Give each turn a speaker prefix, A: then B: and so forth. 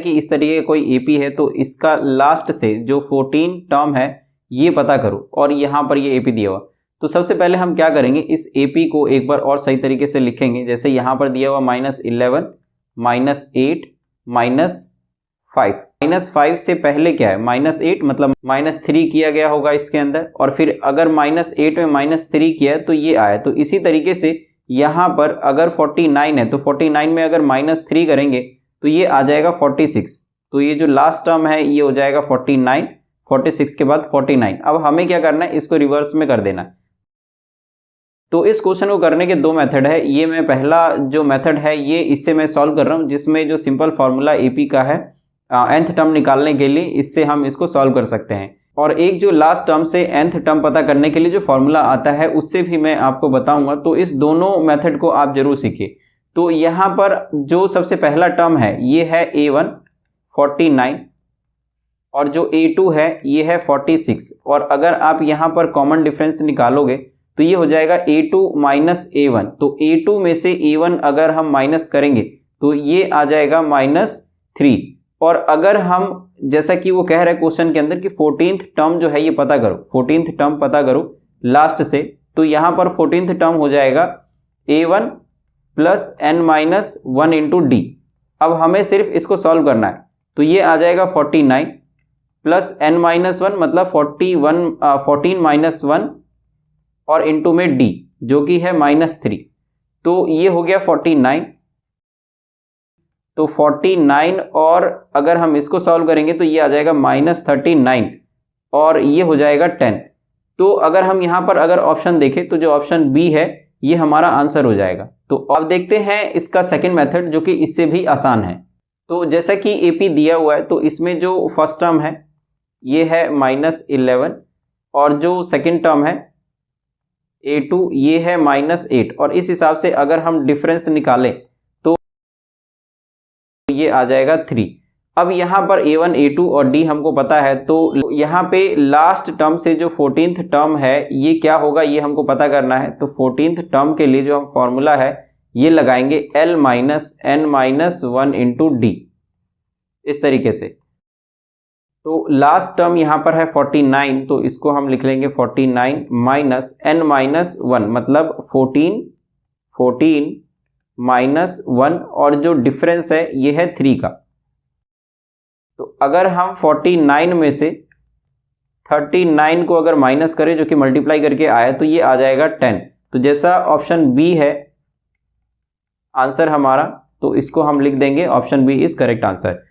A: कि इस तरीके कोई एपी है तो इसका लास्ट से जो 14 टर्म है ये पता करो, और यहाँ पर ये एपी दिया हुआ। तो सबसे पहले हम क्या करेंगे, इस एपी को एक बार और सही तरीके से लिखेंगे। जैसे यहाँ पर दिया हुआ -11 -8 -5। -5 से पहले क्या है, -8 मतलब -3 किया गया होगा इसके अंदर, और फिर अगर -8 में -3 किया है तो ये आया। तो इसी तरीके से यहाँ पर अगर 49 है तो 49 में अगर -3 करेंगे तो ये आ जाएगा 46। तो ये जो लास्ट टर्म है ये हो जाएगा 49, 46 के बाद 49। अब हमें क्या करना है, इसको रिवर्स में कर देना है। तो इस क्वेश्चन को करने के दो मेथड है। ये मैं पहला जो मेथड है ये इससे मैं सॉल्व कर रहा हूँ, जिसमें जो सिंपल फार्मूला एपी का है nth टर्म निकालने के लिए, इससे हम इसको सॉल्व कर सकते हैं। और एक जो लास्ट टर्म से nth टर्म पता करने के लिए जो फॉर्मूला आता है उससे भी मैं आपको बताऊंगा। तो इस दोनों मेथड को आप जरूर सीखिए। तो यहाँ पर जो सबसे पहला टर्म है ये है a1 49 और जो a2 है ये है 46। और अगर आप यहाँ पर कॉमन डिफरेंस निकालोगे तो ये हो जाएगा a2 माइनस a1। तो a2 में से a1 अगर हम माइनस करेंगे तो ये आ जाएगा -3। और अगर हम जैसा कि वो कह रहे हैं क्वेश्चन के अंदर कि 14th टर्म जो है ये पता करो, 14th टर्म पता करो लास्ट से, तो यहाँ पर 14th टर्म हो जाएगा a1 plus n-1 into D. अब हमें सिर्फ इसको सॉल्व करना है। तो ये आ जाएगा 49 प्लस n-1 मतलब 14 -1 और इंटू में डी जो कि है -3। तो ये हो गया 49। तो 49 और अगर हम इसको सॉल्व करेंगे तो ये आ जाएगा -39 और ये हो जाएगा 10। तो अगर हम यहाँ पर अगर ऑप्शन देखें तो जो ऑप्शन बी है ये हमारा आंसर हो जाएगा। तो अब देखते हैं इसका सेकंड मेथड जो कि इससे भी आसान है। तो जैसा कि एपी दिया हुआ है तो इसमें जो फर्स्ट टर्म है ये है -11 और जो सेकंड टर्म है a2 ये है -8। और इस हिसाब से अगर हम डिफरेंस निकालें तो ये आ जाएगा 3। अब यहाँ पर a1 a2 और d हमको पता है, तो यहाँ पे लास्ट टर्म से जो 14th टर्म है ये क्या होगा ये हमको पता करना है। तो 14th टर्म के लिए जो हम फॉर्मूला है ये लगाएंगे l minus n-1 into D, इस तरीके से। तो लास्ट टर्म यहाँ पर है 49, तो इसको हम लिख लेंगे 49 माइनस n-1 मतलब 14 -1 और जो डिफरेंस है ये है 3 का। तो अगर हम 49 में से 39 को अगर माइनस करें जो कि मल्टीप्लाई करके आया तो ये आ जाएगा 10। तो जैसा ऑप्शन बी है आंसर हमारा, तो इसको हम लिख देंगे option B is correct answer.